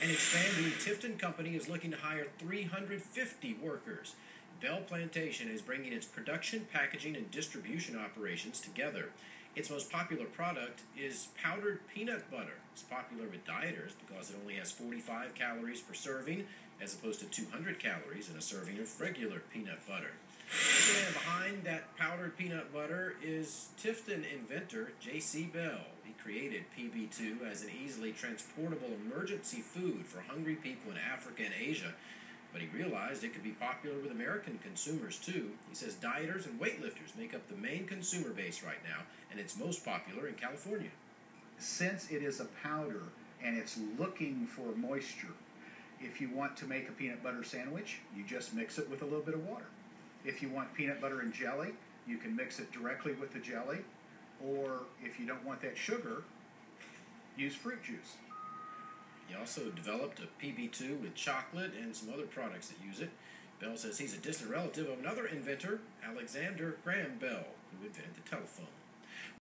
An expanding Tifton company is looking to hire 350 workers. Bell Plantation is bringing its production, packaging, and distribution operations together. Its most popular product is powdered peanut butter. It's popular with dieters because it only has 45 calories per serving, as opposed to 200 calories in a serving of regular peanut butter. The man behind that powdered peanut butter is Tifton inventor J.C. Bell. He created PB2 as an easily transportable emergency food for hungry people in Africa and Asia, but he realized it could be popular with American consumers too. He says dieters and weightlifters make up the main consumer base right now, and it's most popular in California. Since it is a powder and it's looking for moisture, if you want to make a peanut butter sandwich, you just mix it with a little bit of water. If you want peanut butter and jelly, you can mix it directly with the jelly, or if you don't want that sugar, use fruit juice. He also developed a PB2 with chocolate and some other products that use it. Bell says he's a distant relative of another inventor, Alexander Graham Bell, who invented the telephone.